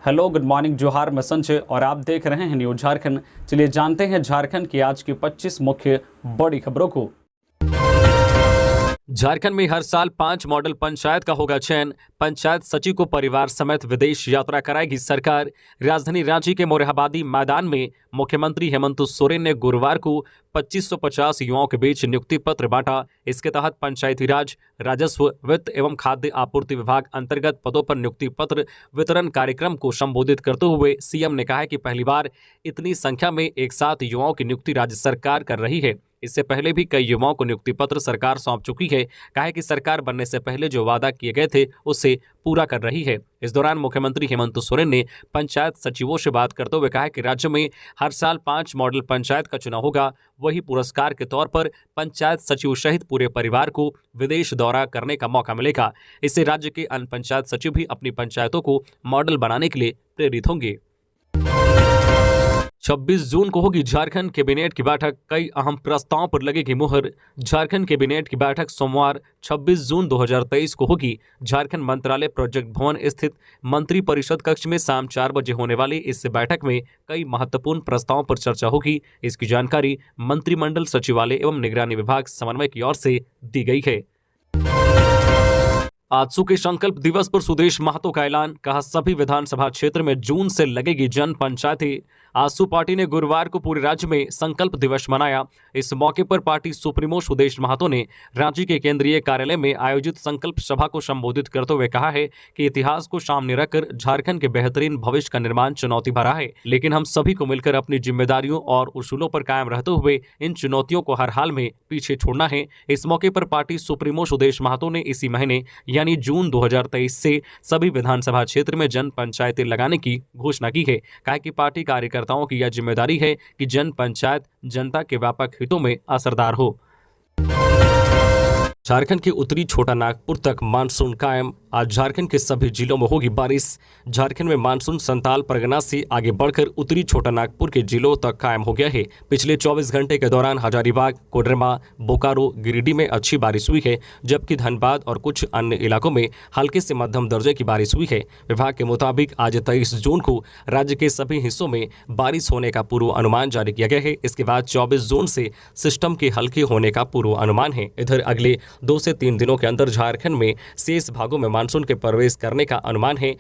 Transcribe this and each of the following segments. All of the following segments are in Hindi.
हेलो, गुड मॉर्निंग, जोहार, मैं संजय और आप देख रहे हैं न्यूज झारखंड। चलिए जानते हैं झारखंड की आज की 25 मुख्य बड़ी खबरों को। झारखंड में हर साल 5 मॉडल पंचायत का होगा चयन। पंचायत सचिव को परिवार समेत विदेश यात्रा कराएगी सरकार। राजधानी रांची के मोरहाबादी मैदान में मुख्यमंत्री हेमंत सोरेन ने गुरुवार को 2550 युवाओं के बीच नियुक्ति पत्र बांटा। इसके तहत पंचायती राज, राजस्व, वित्त एवं खाद्य आपूर्ति विभाग अंतर्गत पदों पर नियुक्ति पत्र वितरण कार्यक्रम को संबोधित करते हुए सीएम ने कहा कि पहली बार इतनी संख्या में एक साथ युवाओं की नियुक्ति राज्य सरकार कर रही है। इससे पहले भी कई युवाओं को नियुक्ति पत्र सरकार सौंप चुकी है। कहा कि सरकार बनने से पहले जो वादा किए गए थे उसे पूरा कर रही है। इस दौरान मुख्यमंत्री हेमंत सोरेन ने पंचायत सचिवों से बात करते हुए कहा कि राज्य में हर साल 5 मॉडल पंचायत का चुनाव होगा। वही पुरस्कार के तौर पर पंचायत सचिव सहित पूरे परिवार को विदेश दौरा करने का मौका मिलेगा। इससे राज्य के अन्य पंचायत सचिव भी अपनी पंचायतों को मॉडल बनाने के लिए प्रेरित होंगे। 26 जून को होगी झारखंड कैबिनेट की बैठक। कई अहम प्रस्तावों पर लगेगी मुहर। झारखंड कैबिनेट की बैठक सोमवार 26 जून 2023 को होगी। झारखंड मंत्रालय प्रोजेक्ट भवन स्थित मंत्री परिषद कक्ष में शाम 4 बजे होने वाली इस बैठक में कई महत्वपूर्ण प्रस्तावों पर चर्चा होगी। इसकी जानकारी मंत्रिमंडल सचिवालय एवं निगरानी विभाग समन्वय की ओर से दी गई है। आजसू के संकल्प दिवस पर सुदेश महतो का ऐलान। कहा सभी विधानसभा क्षेत्र में जून से लगेगी जन पंचायतें। आजसू पार्टी ने गुरुवार को पूरे राज्य में संकल्प दिवस मनाया। इस मौके पर पार्टी सुप्रीमो सुदेश महतो ने रांची के केंद्रीय कार्यालय में आयोजित संकल्प सभा को संबोधित करते हुए कहा है कि इतिहास को सामने रखकर झारखंड के बेहतरीन भविष्य का निर्माण चुनौती भरा है, लेकिन हम सभी को मिलकर अपनी जिम्मेदारियों और उसूलों पर कायम रहते हुए इन चुनौतियों को हर हाल में पीछे छोड़ना है। इस मौके पर पार्टी सुप्रीमो सुदेश महतो ने इसी महीने यानी जून 2023 से सभी विधानसभा क्षेत्र में जन पंचायतें लगाने की घोषणा की है। कहा कि पार्टी कार्यकर्ताओं की यह जिम्मेदारी है कि जन पंचायत जनता के व्यापक हितों में असरदार हो। झारखंड के उत्तरी छोटा नागपुर तक मानसून कायम। आज झारखंड के सभी जिलों में होगी बारिश। झारखंड में मानसून संताल परगना से आगे बढ़कर उत्तरी छोटा नागपुर के जिलों तक कायम हो गया है। पिछले 24 घंटे के दौरान हजारीबाग, कोडरमा, बोकारो, गिरिडीह में अच्छी बारिश हुई है, जबकि धनबाद और कुछ अन्य इलाकों में हल्के से मध्यम दर्जे की बारिश हुई है। विभाग के मुताबिक आज 23 जून को राज्य के सभी हिस्सों में बारिश होने का पूर्वानुमान जारी किया गया है। इसके बाद 24 जून से सिस्टम के हल्के होने का पूर्वानुमान है। इधर अगले 2 से 3 दिनों के अंदर झारखंड में शेष भागों में मानसून के प्रवेश करने का अनुमान है।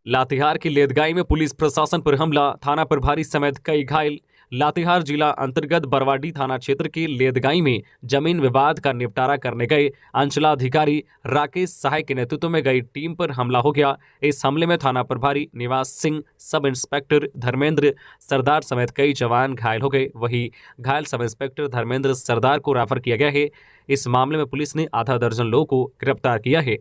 लातेहार की लेदगाई में पुलिस प्रशासन पर हमला, थाना प्रभारी समेत कई घायल। लातेहार जिला अंतर्गत बरवाडी थाना क्षेत्र के लेदगाई में जमीन विवाद का निपटारा करने गए अंचलाधिकारी राकेश सहाय के नेतृत्व में गई टीम पर हमला हो गया। इस हमले में थाना प्रभारी निवास सिंह, सब इंस्पेक्टर धर्मेंद्र सरदार समेत कई जवान घायल हो गए। वहीं घायल सब इंस्पेक्टर धर्मेंद्र सरदार को रेफर किया गया है। इस मामले में पुलिस ने आधा दर्जन लोगों को गिरफ्तार किया है।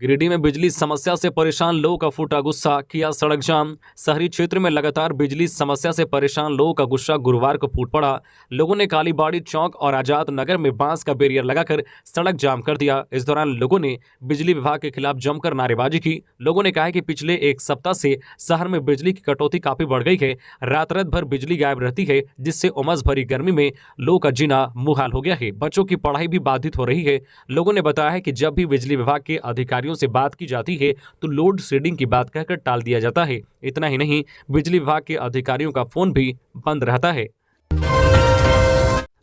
गिरिडीह में बिजली समस्या से परेशान लोगों का फूटा गुस्सा, किया सड़क जाम। शहरी क्षेत्र में लगातार बिजली समस्या से परेशान लोगों का गुस्सा गुरुवार को फूट पड़ा। लोगों ने कालीबाड़ी चौक और आजाद नगर में बांस का बैरियर लगाकर सड़क जाम कर दिया। इस दौरान लोगों ने बिजली विभाग के खिलाफ जमकर नारेबाजी की। लोगों ने कहा कि पिछले एक सप्ताह से शहर में बिजली की कटौती काफी बढ़ गई है। रात रात भर बिजली गायब रहती है, जिससे उमस भरी गर्मी में लोगों का जीना मुहाल हो गया है। बच्चों की पढ़ाई भी बाधित हो रही है। लोगों ने बताया है कि जब भी बिजली विभाग के अधिकारियों से बात की जाती है तो लोड शेडिंग की बात कहकर टाल दिया जाता है। इतना ही नहीं, बिजली विभाग के अधिकारियों का फोन भी बंद रहता है।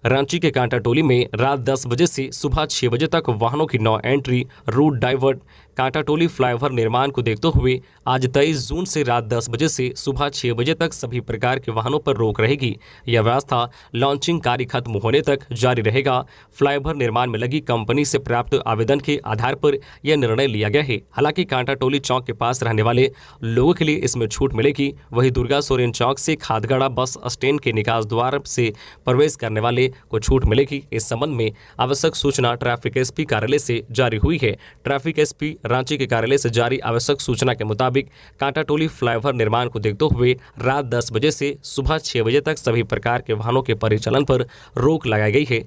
रांची के कांटाटोली में रात 10 बजे से सुबह 6 बजे तक वाहनों की no entry, route divert. Kantatoli flyover निर्माण को देखते हुए आज 23 जून से रात 10 बजे से सुबह 6 बजे तक सभी प्रकार के वाहनों पर रोक रहेगी। यह व्यवस्था लॉन्चिंग कार्य खत्म होने तक जारी रहेगा। फ्लाईओवर निर्माण में लगी कंपनी से प्राप्त आवेदन के आधार पर यह निर्णय लिया गया है। हालांकि कांटाटोली चौक के पास रहने वाले लोगों के लिए इसमें छूट मिलेगी। वहीं दुर्गा सोरेन चौक से खादगड़ा बस स्टैंड के निकास द्वार से प्रवेश करने वाले को छूट मिलेगी। इस संबंध में आवश्यक सूचना ट्रैफिक एसपी कार्यालय से जारी हुई है। ट्रैफिक एसपी रांची के कार्यालय से जारी आवश्यक सूचना के मुताबिक कांटाटोली फ्लाईओवर निर्माण को देखते हुए रात 10 बजे से सुबह 6 बजे तक सभी प्रकार के वाहनों के परिचालन पर रोक लगाई गई है।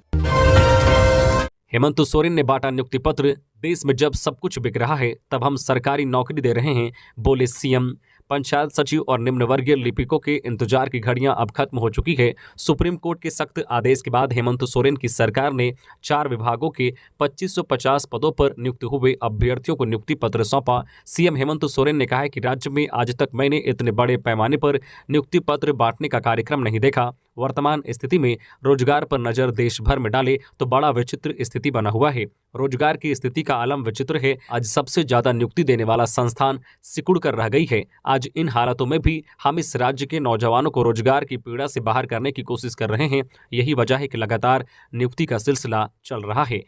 हेमंत सोरेन ने बांटा नियुक्ति पत्र। देश में जब सब कुछ बिक रहा है तब हम सरकारी नौकरी दे रहे हैं, बोले सीएम। पंचायत सचिव और निम्न वर्गीय लिपिकों के इंतजार की घड़ियां अब खत्म हो चुकी है। सुप्रीम कोर्ट के सख्त आदेश के बाद हेमंत सोरेन की सरकार ने 4 विभागों के 2550 पदों पर नियुक्त हुए अभ्यर्थियों को नियुक्ति पत्र सौंपा। सीएम हेमंत सोरेन ने कहा है कि राज्य में आज तक मैंने इतने बड़े पैमाने पर नियुक्ति पत्र बांटने का कार्यक्रम नहीं देखा। वर्तमान स्थिति में रोजगार पर नजर देश भर में डाले तो बड़ा विचित्र स्थिति बना हुआ है। रोजगार की स्थिति का आलम विचित्र है। आज सबसे ज्यादा नियुक्ति देने वाला संस्थान सिकुड़ कर रह गई है। आज इन हालातों में भी हम इस राज्य के नौजवानों को रोजगार की पीड़ा से बाहर करने की कोशिश कर रहे हैं। यही वजह है कि लगातार नियुक्ति का सिलसिला चल रहा है।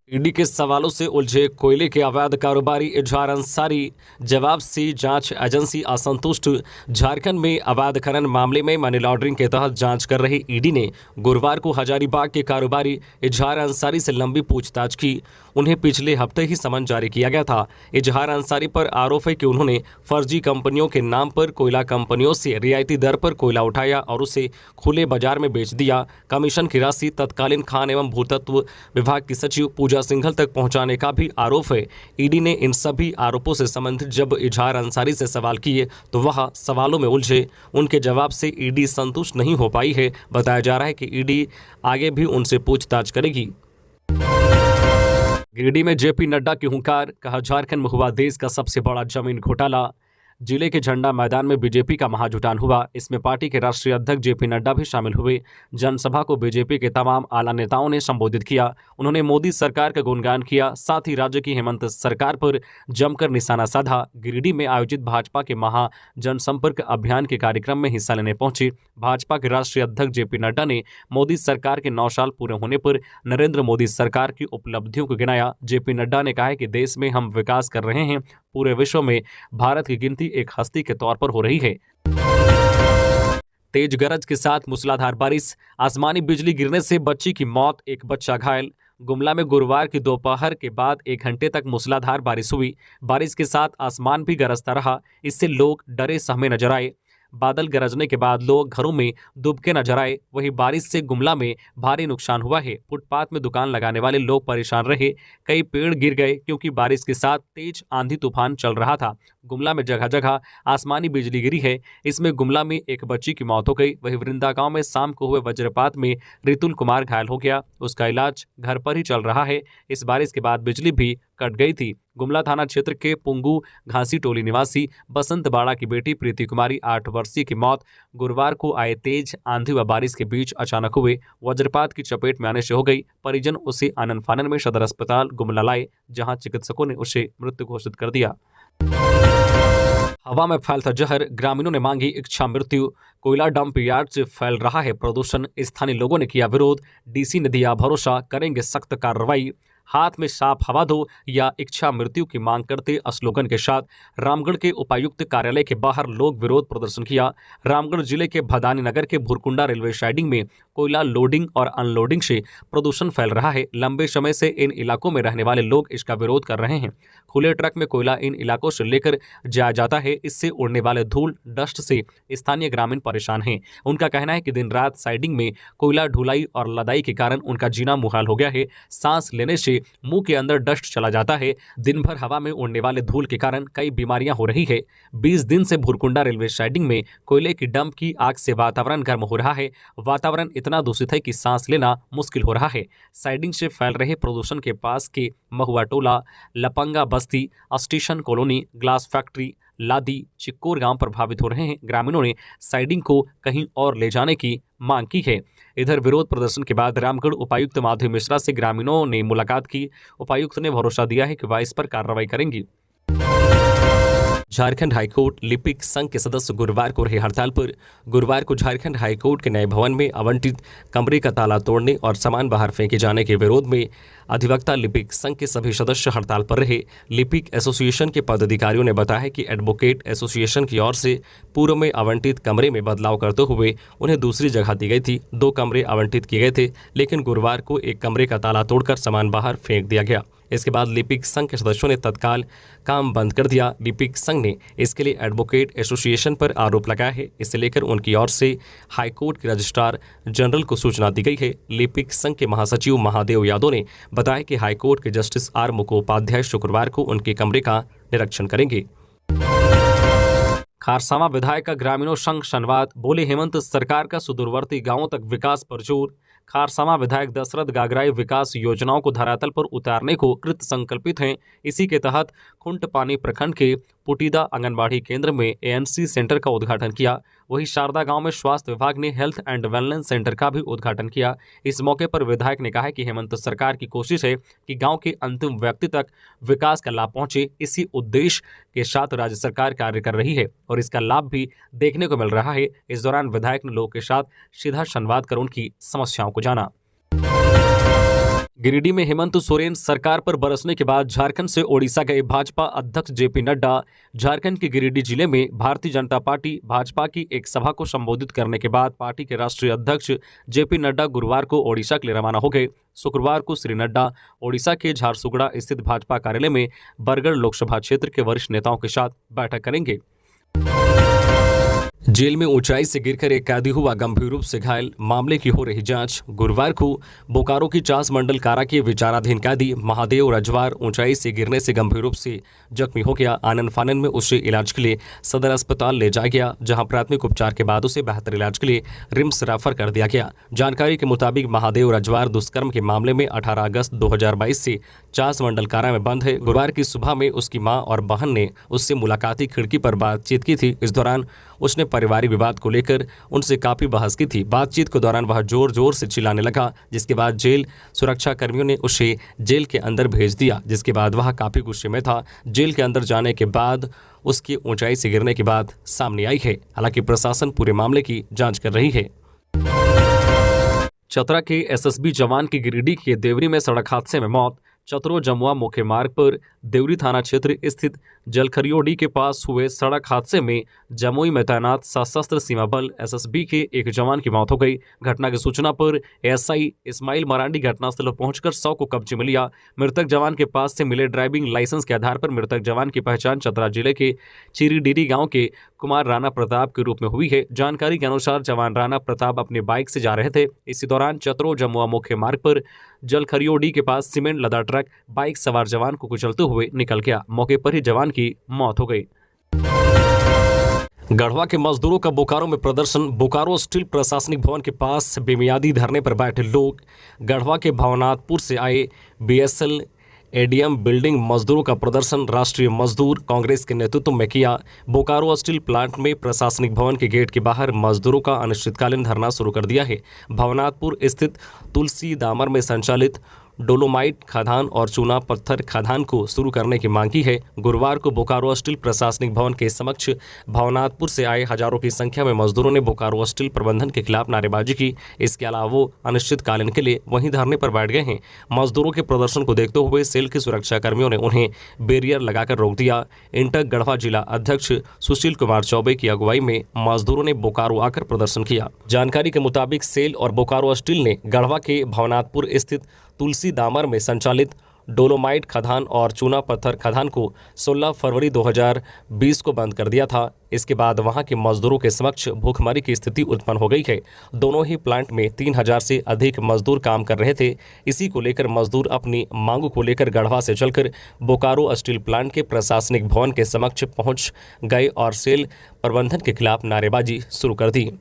ईडी के सवालों से उलझे कोयले के अवैध कारोबारी इजहार अंसारी, जवाब से जांच एजेंसी असंतुष्ट। झारखंड में अवैध खनन मामले में मनी लॉन्ड्रिंग के तहत जांच कर रही ईडी ने गुरुवार को हजारीबाग के कारोबारी इजहार अंसारी से लंबी पूछताछ की। उन्हें पिछले हफ्ते ही समन जारी किया गया था। इजहार अंसारी पर आरोप है कि उन्होंने फर्जी कंपनियों के नाम पर कोयला कंपनियों से रियायती दर पर कोयला उठाया और उसे खुले बाजार में बेच दिया। कमीशन की राशि तत्कालीन खान एवं भूतत्व विभाग की सचिव पूजा सिंघल तक पहुंचाने का भी आरोप है। ईडी ने इन सभी आरोपों से संबंधित जब इजहार अंसारी से सवाल किए तो वह सवालों में उलझे। उनके जवाब से ईडी संतुष्ट नहीं हो पाई है। बताया जा रहा है कि ईडी आगे भी उनसे पूछताछ करेगी। गिरिडीह में जेपी नड्डा की हुंकार, कहा झारखंड में हुआ देश का सबसे बड़ा जमीन घोटाला। जिले के झंडा मैदान में बीजेपी का महाजुटान हुआ। इसमें पार्टी के राष्ट्रीय अध्यक्ष जेपी नड्डा भी शामिल हुए। जनसभा को बीजेपी के तमाम आला नेताओं ने संबोधित किया। उन्होंने मोदी सरकार का गुणगान किया। साथ ही राज्य की हेमंत सरकार पर जमकर निशाना साधा। गिरिडीह में आयोजित भाजपा के महा जनसंपर्क अभियान के कार्यक्रम में हिस्सा लेने पहुंचे भाजपा के राष्ट्रीय अध्यक्ष जेपी नड्डा ने मोदी सरकार के 9 साल पूरे होने पर नरेंद्र मोदी सरकार की उपलब्धियों को गिनाया। जेपी नड्डा ने कहा है कि देश में हम विकास कर रहे हैं। पूरे विश्व में भारत की गिनती एक हस्ती के तौर पर हो रही है। तेज गरज के साथ मूसलाधार बारिश, आसमानी बिजली गिरने से बच्ची की मौत, एक बच्चा घायल। गुमला में गुरुवार की दोपहर के बाद 1 घंटे तक मूसलाधार बारिश हुई। बारिश के साथ आसमान भी गरजता रहा। इससे लोग डरे सहमे नजर आए। बादल गरजने के बाद लोग घरों में डूबके नजर आए। वहीं बारिश से गुमला में भारी नुकसान हुआ है। फुटपाथ में दुकान लगाने वाले लोग परेशान रहे। कई पेड़ गिर गए क्योंकि बारिश के साथ तेज आंधी तूफान चल रहा था। गुमला में जगह जगह आसमानी बिजली गिरी है। इसमें गुमला में एक बच्ची की मौत हो गई। वहीं वृंदा गांव में शाम को हुए वज्रपात में रितुल कुमार घायल हो गया। उसका इलाज घर पर ही चल रहा है। इस बारिश के बाद बिजली भी कट गई थी। गुमला थाना क्षेत्र के पुंगू घासी टोली निवासी बसंत बाड़ा की बेटी प्रीति कुमारी 8 वर्षीय की मौत गुरुवार को आए तेज आंधी व बारिश के बीच अचानक हुए वज्रपात की चपेट में आने से हो गई। परिजन उसे आनन फानन में सदर अस्पताल गुमला लाए, जहां चिकित्सकों ने उसे मृत घोषित कर दिया। हवा में फैलता जहर, ग्रामीणों ने मांगी इच्छा मृत्यु। कोयला डंप यार्ड से फैल रहा है प्रदूषण, स्थानीय लोगों ने किया विरोध। डीसी ने दिया भरोसा, करेंगे सख्त कार्रवाई। हाथ में साफ हवा दो या इच्छा मृत्यु की मांग करते स्लोगन के साथ रामगढ़ के उपायुक्त कार्यालय के बाहर लोग विरोध प्रदर्शन किया। रामगढ़ जिले के भदानी नगर के भुरकुंडा रेलवे साइडिंग में कोयला लोडिंग और अनलोडिंग से प्रदूषण फैल रहा है। लंबे समय से इन इलाकों में रहने वाले लोग इसका विरोध कर रहे हैं। खुले ट्रक में कोयला इन इलाकों से लेकर जाया जाता है। इससे उड़ने वाले धूल डस्ट से स्थानीय ग्रामीण परेशान हैं। उनका कहना है कि दिन रात साइडिंग में कोयला ढुलाई और लदाई के कारण उनका जीना मुहाल हो गया है। सांस लेने से मुंह के अंदर डस्ट चला जाता है। दिन भर हवा में उड़ने वाले धूल के कारण कई बीमारियां हो रही है। 20 दिन से भुरकुंडा रेलवे साइडिंग में कोयले की डंप की आग से वातावरण गर्म हो रहा है। वातावरण इतना दूषित है कि सांस लेना मुश्किल हो रहा है। साइडिंग से फैल रहे प्रदूषण के पास के महुआ टोला, लपंगा बस्ती, स्टेशन कॉलोनी, ग्लास फैक्ट्री, लादी, चिक्कोर गांव प्रभावित हो रहे हैं। ग्रामीणों ने साइडिंग को कहीं और ले जाने की मांग की है। इधर विरोध प्रदर्शन के बाद रामगढ़ उपायुक्त माधव मिश्रा से ग्रामीणों ने मुलाकात की। उपायुक्त ने भरोसा दिया है कि वह इस पर कार्रवाई करेंगी। झारखंड हाईकोर्ट लिपिक संघ के सदस्य गुरुवार को रहे हड़ताल पर। गुरुवार को झारखंड हाईकोर्ट के नए भवन में आवंटित कमरे का ताला तोड़ने और सामान बाहर फेंके जाने के विरोध में अधिवक्ता लिपिक संघ के सभी सदस्य हड़ताल पर रहे। लिपिक एसोसिएशन के पदाधिकारियों ने बताया कि एडवोकेट एसोसिएशन की ओर से पूर्व में आवंटित कमरे में बदलाव करते हुए उन्हें दूसरी जगह दी गई थी। 2 कमरे आवंटित किए गए थे, लेकिन गुरुवार को एक कमरे का ताला तोड़कर सामान बाहर फेंक दिया गया। इसके बाद लिपिक संघ के सदस्यों ने तत्काल काम बंद कर दिया। लिपिक संघ ने इसके लिए एडवोकेट एसोसिएशन पर आरोप लगाया है। इसे लेकर उनकी ओर से हाईकोर्ट के रजिस्ट्रार जनरल को सूचना दी गई है। लिपिक संघ के महासचिव महादेव यादव ने बताया कि हाईकोर्ट के जस्टिस आर मुखोपाध्याय शुक्रवार को उनके कमरे का निरीक्षण करेंगे। खारसावा विधायक का ग्रामीणों संग संवाद, बोले हेमंत सरकार का सुदूरवर्ती गांवों तक विकास पर जोर। खारसावा विधायक दशरथ गागराई विकास योजनाओं को धरातल पर उतारने को कृत संकल्पित हैं। इसी के तहत खुंटपानी प्रखंड के पुटीदा आंगनबाड़ी केंद्र में एएनसी सेंटर का उद्घाटन किया। वहीं शारदा गांव में स्वास्थ्य विभाग ने हेल्थ एंड वेलनेस सेंटर का भी उद्घाटन किया। इस मौके पर विधायक ने कहा कि हेमंत सरकार की कोशिश है कि गांव के अंतिम व्यक्ति तक विकास का लाभ पहुंचे। इसी उद्देश्य के साथ राज्य सरकार कार्य कर रही है और इसका लाभ भी देखने को मिल रहा है। इस दौरान विधायक ने लोगों के साथ सीधा संवाद कर उनकी समस्याओं को जाना। गिरिडीह में हेमंत सोरेन सरकार पर बरसने के बाद झारखंड से ओडिशा गए भाजपा अध्यक्ष जेपी नड्डा। झारखंड के गिरिडीह जिले में भारतीय जनता पार्टी भाजपा की एक सभा को संबोधित करने के बाद पार्टी के राष्ट्रीय अध्यक्ष जेपी नड्डा गुरुवार को ओडिशा के लिए रवाना हो गए। शुक्रवार को श्री नड्डा ओडिशा के झारसुगुड़ा स्थित भाजपा कार्यालय में बरगढ़ लोकसभा क्षेत्र के वरिष्ठ नेताओं के साथ बैठक करेंगे। जेल में ऊंचाई से गिरकर एक कैदी हुआ गंभीर रूप से घायल, मामले की हो रही जांच। गुरुवार को बोकारो की चास मंडल कारा के विचाराधीन कैदी महादेव रजवार ऊंचाई से गिरने से गंभीर रूप से जख्मी हो गया। आनन फानन में उसे इलाज के लिए सदर अस्पताल ले जाया गया, जहां प्राथमिक उपचार के बाद उसे बेहतर इलाज के लिए रिम्स रेफर कर दिया गया। जानकारी के मुताबिक महादेव रजवार दुष्कर्म के मामले में 18 अगस्त 2022 से चास मंडल कारा में बंद है। गुरुवार की सुबह में उसकी मां और बहन ने उससे मुलाकाती खिड़की पर बातचीत की थी। इस दौरान उसने पारिवारिक विवाद को लेकर उनसे काफी बहस की थी। बातचीत के दौरान वह जोर जोर से चिल्लाने लगा, जिसके बाद जेल सुरक्षा कर्मियों ने उसे जेल के अंदर भेज दिया, जिसके बाद वह काफी गुस्से में था। जेल के अंदर जाने के बाद उसकी ऊंचाई से गिरने की बात सामने आई है। हालांकि प्रशासन पूरे मामले की जांच कर रही है। चतरा के एसएसबी जवान की गिरिडीह के देवरी में सड़क हादसे में मौत। चतरो जमुआ मुख्य मार्ग पर देवरी थाना क्षेत्र स्थित जलखरियोडी के पास हुए सड़क हादसे में जमुई में तैनात सशस्त्र सीमा बल एसएसबी के एक जवान की मौत हो गई। घटना की सूचना पर एसआई इस्माइल मरांडी घटनास्थल पर पहुंचकर शव को कब्जे में लिया। मृतक जवान के पास से मिले ड्राइविंग लाइसेंस के आधार पर मृतक जवान की पहचान चतरा जिले के चिरीडीरी गांव के कुमार राणा प्रताप के रूप में हुई है। जानकारी के अनुसार जवान राणा प्रताप अपनी बाइक से जा रहे थे। इसी दौरान चतरो जमुआ मुख्य मार्ग पर जलखरियोडी के पास सीमेंट लदा ट्रक बाइक सवार जवान को कुचलते हुए निकल गया। मौके पर ही जवान की मौत हो गई। गढ़वा के मजदूरों का बोकारो में प्रदर्शन। बोकारो स्टील प्रशासनिक भवन के पास बेमियादी धरने पर बैठे लोग। गढ़वा के भवनाथपुर से आए बीएसएल एडीएम बिल्डिंग मजदूरों का प्रदर्शन राष्ट्रीय मजदूर कांग्रेस के नेतृत्व में किया। बोकारो स्टील प्लांट में प्रशासनिक भवन के गेट के बाहर मजदूरों का अनिश्चितकालीन धरना शुरू कर दिया है। भवनाथपुर स्थित तुलसी दामर में संचालित डोलोमाइट खदान और चूना पत्थर खदान को शुरू करने की मांग की है। गुरुवार को बोकारो स्टील प्रशासनिक भवन के समक्ष भवनाथपुर से आए हजारों की संख्या में मजदूरों ने बोकारो स्टील प्रबंधन के खिलाफ नारेबाजी की। इसके अलावा वो अनिश्चितकालीन के लिए वहीं धरने पर बैठ गए हैं। मजदूरों के प्रदर्शन को देखते हुए सेल के सुरक्षा कर्मियों ने उन्हें बैरियर लगाकर रोक दिया। इंटक गढ़वा जिला अध्यक्ष सुशील कुमार चौबे की अगुवाई में मजदूरों ने बोकारो आकर प्रदर्शन किया। जानकारी के मुताबिक सेल और बोकारो स्टील ने गढ़वा के भवनाथपुर स्थित तुलसी दामर में संचालित डोलोमाइट खदान और चूना पत्थर खदान को 16 फरवरी 2020 को बंद कर दिया था। इसके बाद वहां के मजदूरों के समक्ष भूखमरी की स्थिति उत्पन्न हो गई है। दोनों ही प्लांट में 3000 से अधिक मजदूर काम कर रहे थे। इसी को लेकर मजदूर अपनी मांगों को लेकर गढ़वा से चलकर बोकारो स्टील प्लांट के प्रशासनिक भवन के समक्ष पहुंच गए और सेल प्रबंधन के खिलाफ नारेबाजी शुरू कर दी।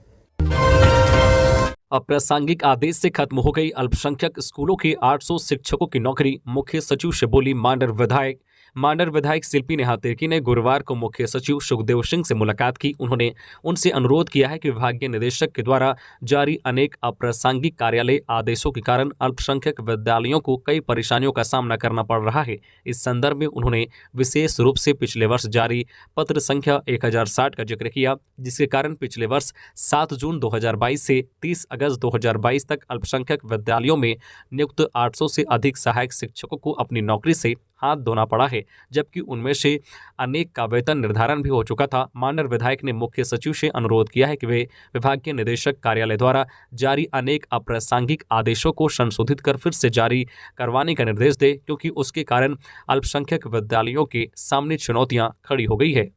अप्रासंगिक आदेश से खत्म हो गई अल्पसंख्यक स्कूलों के 800 शिक्षकों की नौकरी। मुख्य सचिव से बोली मांडर विधायक। मांडर विधायक शिल्पी नेहा तिर्की ने गुरुवार को मुख्य सचिव सुखदेव सिंह से मुलाकात की। उन्होंने उनसे अनुरोध किया है कि विभागीय निदेशक के द्वारा जारी अनेक अप्रासंगिक कार्यालय आदेशों के कारण अल्पसंख्यक विद्यालयों को कई परेशानियों का सामना करना पड़ रहा है। इस संदर्भ में उन्होंने विशेष रूप से पिछले वर्ष जारी पत्र संख्या 1060 का जिक्र किया, जिसके कारण पिछले वर्ष 7 जून 2022 से 30 अगस्त 2022 तक अल्पसंख्यक विद्यालयों में नियुक्त 800 से अधिक सहायक शिक्षकों को अपनी नौकरी से हाथ धोना पड़ा है, जबकि उनमें से अनेक का वेतन निर्धारण भी हो चुका था। मांडर विधायक ने मुख्य सचिव से अनुरोध किया है कि वे विभाग के निदेशक कार्यालय द्वारा जारी अनेक अप्रासंगिक आदेशों को संशोधित कर फिर से जारी करवाने का निर्देश दे, क्योंकि उसके कारण अल्पसंख्यक विद्यालयों के सामने चुनौतियां खड़ी हो गई है।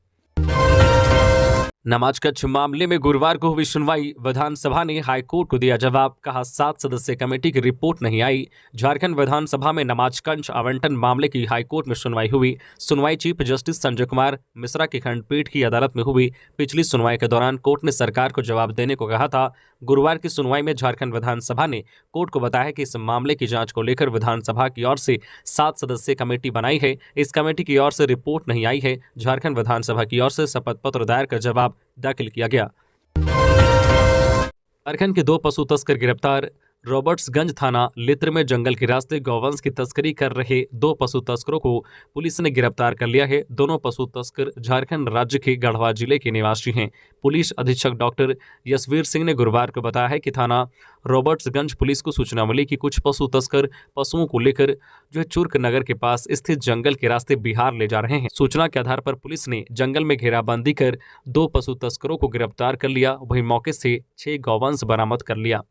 नमाज कक्ष मामले में गुरुवार को हुई सुनवाई। विधानसभा ने हाईकोर्ट को दिया जवाब, कहा 7 सदस्यीय कमेटी की रिपोर्ट नहीं आई। झारखंड विधानसभा में नमाज कक्ष आवंटन मामले की हाईकोर्ट में सुनवाई हुई। सुनवाई चीफ जस्टिस संजय कुमार मिश्रा की खंडपीठ की अदालत में हुई। पिछली सुनवाई के दौरान कोर्ट ने सरकार को जवाब देने को कहा था। गुरुवार की सुनवाई में झारखंड विधानसभा ने कोर्ट को बताया कि इस मामले की जांच को लेकर विधानसभा की ओर से 7 सदस्यीय कमेटी बनाई है। इस कमेटी की ओर से रिपोर्ट नहीं आई है। झारखंड विधानसभा की ओर से शपथ पत्र दायर कर जवाब दाखिल किया गया। झारखंड के 2 पशु तस्कर गिरफ्तार। रॉबर्ट्सगंज थाना लित्र में जंगल के रास्ते गौवंश की तस्करी कर रहे 2 पशु तस्करों को पुलिस ने गिरफ्तार कर लिया है। दोनों पशु तस्कर झारखंड राज्य के गढ़वा जिले के निवासी हैं। पुलिस अधीक्षक डॉक्टर यशवीर सिंह ने गुरुवार को बताया है कि थाना रॉबर्ट्सगंज पुलिस को सूचना मिली कि कुछ पशु तस्कर पशुओं को लेकर चुर्क नगर के पास स्थित जंगल के रास्ते बिहार ले जा रहे हैं। सूचना के आधार पर पुलिस ने जंगल में घेराबंदी कर 2 पशु तस्करों को गिरफ्तार कर लिया। वहीं मौके से 6 गौवंश बरामद कर लिया।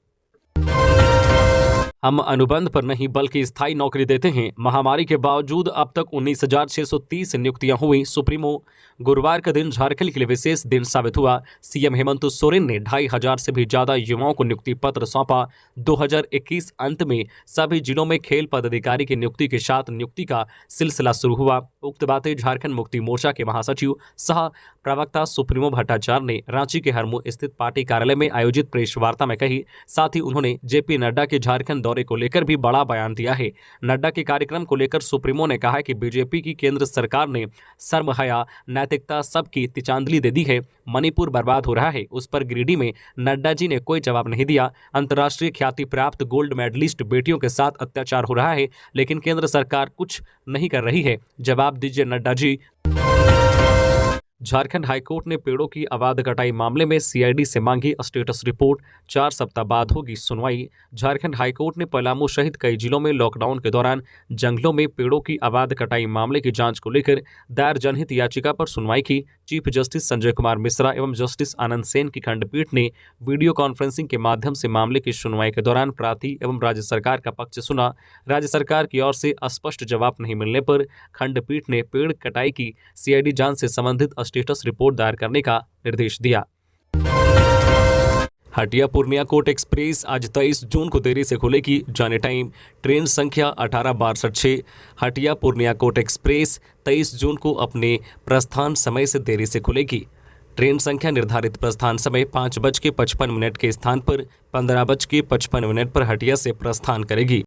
हम अनुबंध पर नहीं बल्कि स्थायी नौकरी देते हैं। महामारी के बावजूद अब तक 19,630 नियुक्तियां हुई। सुप्रीमो। गुरुवार का दिन झारखंड के लिए विशेष दिन साबित हुआ। सीएम हेमंत सोरेन ने 2,500 से भी ज्यादा युवाओं को नियुक्ति पत्र सौंपा। 2021 अंत में सभी जिलों में खेल पदाधिकारी की नियुक्ति के साथ नियुक्ति का सिलसिला शुरू हुआ। उक्त बातें झारखंड मुक्ति मोर्चा के महासचिव सह प्रवक्ता सुप्रीमो भट्टाचार्य ने रांची के हरमू स्थित पार्टी कार्यालय में आयोजित प्रेस वार्ता में कही। साथ ही उन्होंने जेपी नड्डा के झारखंड दौरे को लेकर भी बड़ा बयान दिया है। नड्डा के कार्यक्रम को लेकर सुप्रीमो ने कहा कि बीजेपी की केंद्र सरकार ने शर्म हया नैतिकता सबकी तिचांदली दे दी है। मणिपुर बर्बाद हो रहा है, उस पर गिरिडीह में नड्डा जी ने कोई जवाब नहीं दिया। अंतर्राष्ट्रीय ख्याति प्राप्त गोल्ड मेडलिस्ट बेटियों के साथ अत्याचार हो रहा है, लेकिन केंद्र सरकार कुछ नहीं कर रही है। जवाब दीजिए नड्डा जी। झारखंड हाईकोर्ट ने पेड़ों की अवैध कटाई मामले में सीआईडी से मांगी स्टेटस रिपोर्ट। 4 सप्ताह बाद होगी सुनवाई। झारखंड हाईकोर्ट ने पलामू सहित कई जिलों में लॉकडाउन के दौरान जंगलों में पेड़ों की अवैध कटाई मामले की जांच को लेकर दायर जनहित याचिका पर सुनवाई की। चीफ जस्टिस संजय कुमार मिश्रा एवं जस्टिस आनंद सेन की खंडपीठ ने वीडियो कॉन्फ्रेंसिंग के माध्यम से मामले की सुनवाई के दौरान प्रांतीय एवं राज्य सरकार का पक्ष सुना। राज्य सरकार की ओर से स्पष्ट जवाब नहीं मिलने पर खंडपीठ ने पेड़ कटाई की सीआईडी जांच से संबंधित स्टेटस रिपोर्ट दायर करने का निर्देश दिया। हटिया पूर्णिया कोट एक्सप्रेस आज 23 जून को देरी से खुलेगी। जाने टाइम ट्रेन संख्या 18626। हटिया पूर्णिया कोट एक्सप्रेस 23 जून को अपने प्रस्थान समय से देरी से खुलेगी। ट्रेन संख्या निर्धारित प्रस्थान समय 5:55 के स्थान पर 15:55 पर हटिया से प्रस्थान करेगी।